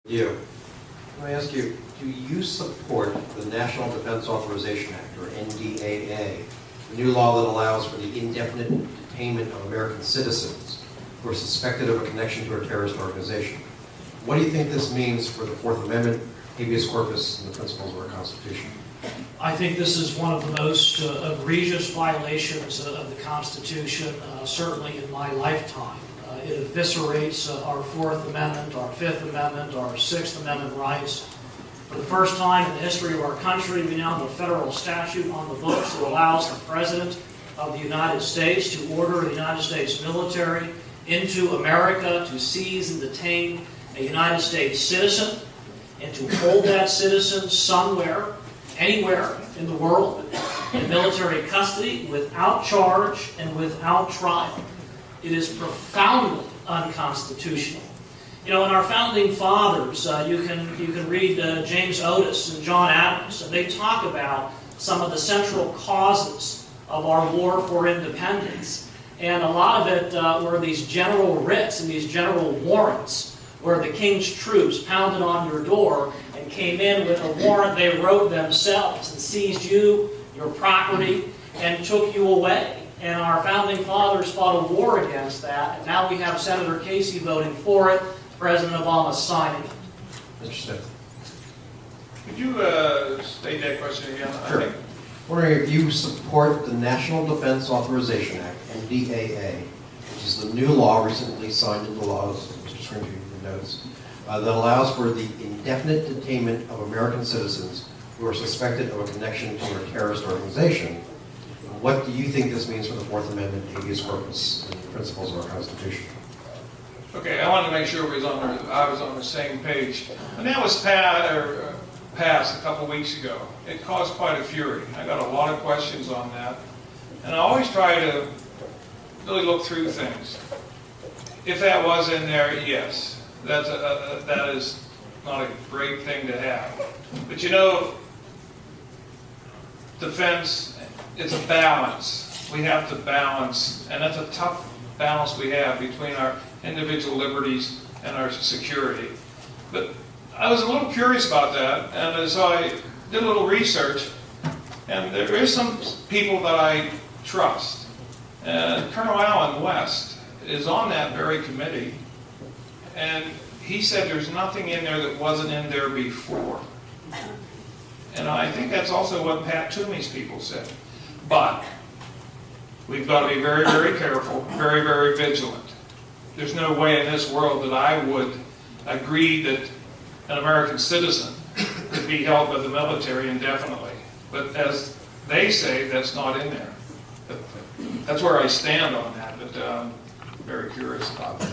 You. Can I ask you, do you support the National Defense Authorization Act, or NDAA, the new law that allows for the indefinite detainment of American citizens who are suspected of a connection to a terrorist organization? What do you think this means for the Fourth Amendment, habeas corpus, and the principles of our Constitution? I think this is one of the most egregious violations of the Constitution, certainly in my lifetime. It eviscerates our Fourth Amendment, our Fifth Amendment, our Sixth Amendment rights. For the first time in the history of our country, we now have a federal statute on the books that allows the President of the United States to order the United States military into America to seize and detain a United States citizen and to hold that citizen somewhere, anywhere in the world, in military custody without charge and without trial. It is profoundly unconstitutional. You know, in our founding fathers, you can read James Otis and John Adams, and they talk about some of the central causes of our war for independence. And a lot of it were these general writs and these general warrants, where the king's troops pounded on your door and came in with a warrant they wrote themselves and seized you, your property, and took you away. And our founding fathers fought a war against that, and now we have Senator Casey voting for it, President Obama signing it. Mr. Smith. Could you state that question again? Sure. I'm wondering if you support the National Defense Authorization Act, NDAA, which is the new law recently signed into law, as Mr. Scaringi notes, that allows for the indefinite detainment of American citizens who are suspected of a connection to a terrorist organization. What do you think this means for the Fourth Amendment, habeas corpus, and the principles of our Constitution? Okay, I wanted to make sure I was on the same page. When that was passed a couple weeks ago, it caused quite a fury. I got a lot of questions on that, and I always try to really look through things. If that was in there, yes, that is not a great thing to have. But you know, defense, it's a balance. We have to balance, and that's a tough balance we have between our individual liberties and our security. But I was a little curious about that, and so I did a little research, and there is some people that I trust. Colonel Allen West is on that very committee, and he said there's nothing in there that wasn't in there before. And I think that's also what Pat Toomey's people said. But we've got to be very, very careful, very, very vigilant. There's no way in this world that I would agree that an American citizen could be held by the military indefinitely. But as they say, that's not in there. But that's where I stand on that, but I'm very curious about that.